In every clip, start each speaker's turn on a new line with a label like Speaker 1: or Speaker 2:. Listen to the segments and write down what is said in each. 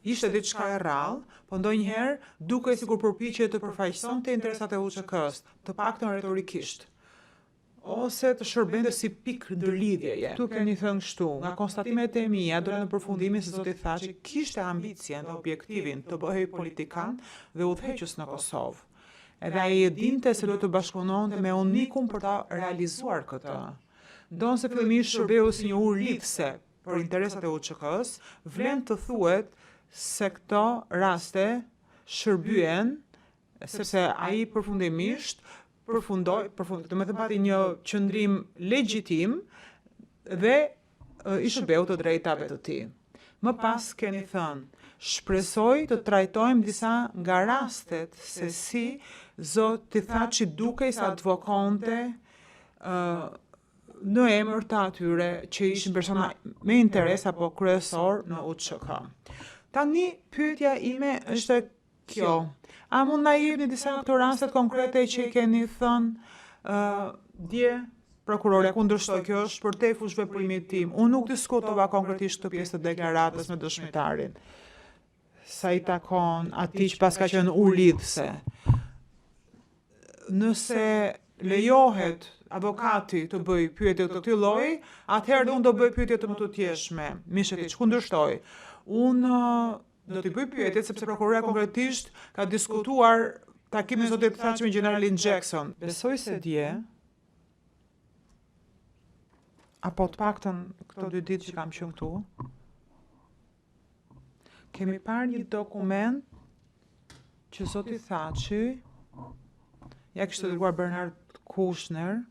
Speaker 1: ishte diçka e rrallë, po ndonjëherë dukej sikur përpiqej të përfaqësonte interesat e UÇK-s, të paktën retorikisht, ose të shërbente si pikë ndërlidhjeje. Tu keni thënë kështu, nga konstatimet e mia, dola në përfundimin se zoti Thaçi kishte ambicien dhe objektivin të bëhej politikan dhe udhëheqës në Kosovë. Edhe ai e dinte se duhet të bashkëpunonte me Unikun për ta realizuar këtë. Donë se fillimisht shërbeu si një ur lidhse për interesat e UÇK-s, vlen të thuhet se këto raste shërbyen, sepse ai përfundimisht përfundoi, do të thënë pati një qëndrim legjitim dhe i shërbeu të drejtave të tij. Më pas keni thënë, shpresoj të trajtojmë disa nga rastet se si zoti Thaçi dukej se advokonte në emër të atyre që ishin persona me interes apo kryesor në UÇK. Tani pyetja ime është kjo. A mund na jepni disa këto rastet konkrete që i keni thënë dje prokurorja kundërshtoi? Kjo është për te fush veprimit tim. Unë nuk diskutova konkretisht këtë pjesë të deklaratës me dëshmitarin. Sa i takon atij që paska qenë urlidhse. Nëse lejohet avokati të bëj pyetje të këtij lloji, atëherë unë do bëj pyetje të më të tjeshme. Misheti që kundërshtoi. Unë do t'i bëj pyetje sepse prokuroria konkretisht ka diskutuar takimin e zotit Thaçi me generalin Jackson. Besoj se dje, apo të paktën këto 2 ditë që kam qenë këtu, kemi parë një dokument që zoti Thaçi ja kishte dërguar Bernard Kushner,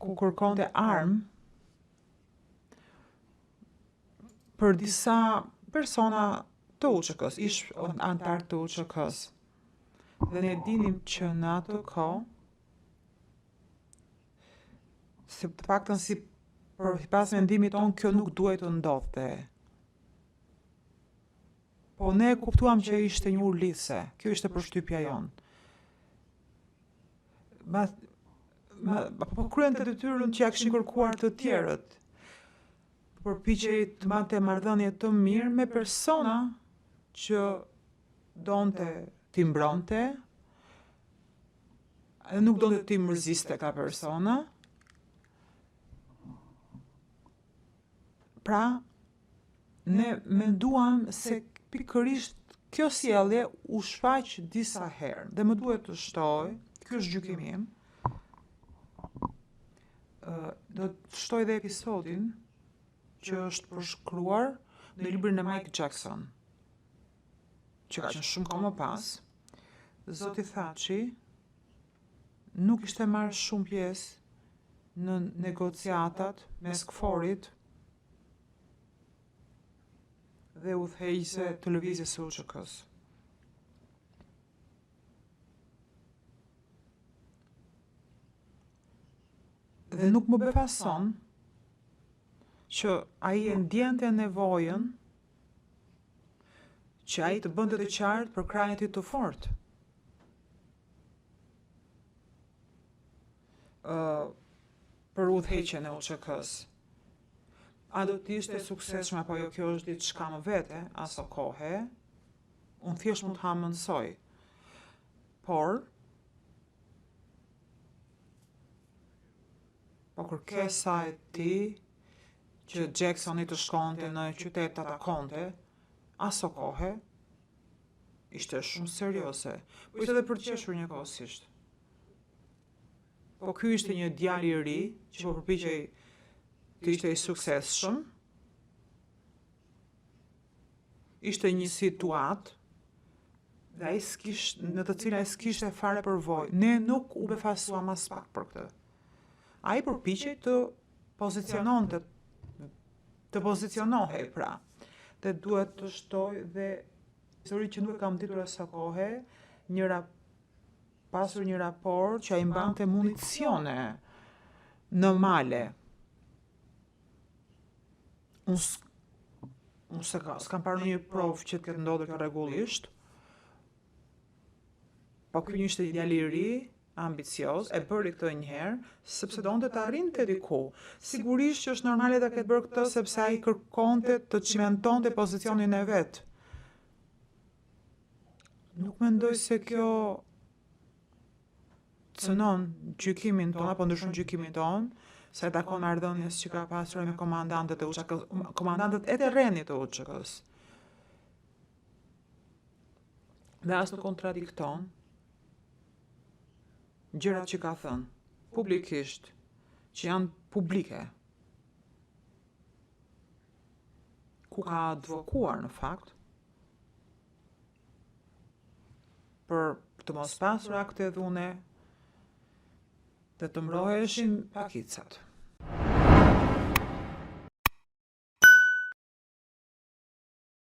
Speaker 1: ku kërkonte armë për disa persona të UÇK-s, ish antar të UÇK-s. Dhe ne dinim që në atë kohë, se të paktën pas mendimit tonë, kjo nuk duhet të ndodhte. Po ne kuptuam që ishte një urlidhse, kjo ishte përshtypja jonë. Po kryen të detyrën që ja kishin kërkuar të tjerët. Përpiqej të mbante marrëdhënie të mirë me persona që donte t'i mbronte, edhe nuk donte t'i mërziste ka persona. Pra, ne menduam se pikërisht kjo sjellje u shfaq disa herë dhe më duhet të shtoj, ky është gjykimi im. Do të shtoj dhe episodin që është përshkruar në librin e Mike Jackson, që ka qenë shumë kohë më pas. Zoti Thaçi nuk ishte marrë shumë pjesë në negociatat mes KFOR-it dhe udhëheqësve të lëvizjes së UÇK-s. Dhe nuk më befason që ai e ndjente nevojën që ai të bënte të qartë për krahun e tij të fortë. Për udhëheqjen e UÇK-s. A do të ishte suksesshme apo jo, kjo është diçka më vete, aso kohe, unë thjesht mund të hamendoj. Por kërkesa e tij që Jacksoni të shkonte në qytet të takonte, aso kohe, ishte shumë serioze. Po ishte edhe për të qeshur njëkohësisht. Po ky ishte një djalë i ri që po përpiqej të ishte i suksesshëm. Ishte një situatë dhe ai në të cilën ai s'kishte fare përvojë. Ne nuk u befasuam as pak për këtë. Ai përpiqej të pozicionohej pra. Dhe duhet të shtoj dhe histori që nuk e kam ditur asa kohe, pasur një raport që ai mbante municione në male. Unë s'kam parë një provë që të ketë ndodhur kjo rregullisht. Po ky ishte ideali i ri, ambicioz, e bëri këtë një herë, sepse donte të arrinte diku. Sigurisht që është normale ta ketë bërë këtë sepse ai kërkonte të cimentonte pozicionin e vet. Nuk mendoj se kjo cënon gjykimin ton apo ndryshon gjykimin ton, se takon marrëdhënies që ka pasur me komandantët e UÇK-s, komandantët e terrenit të UÇK-s. Dhe as nuk kontradikton gjërat që ka thënë publikisht, që janë publike, ku ka advokuar në fakt për të mos pasur akte dhune dhe të mbroheshin pakicat.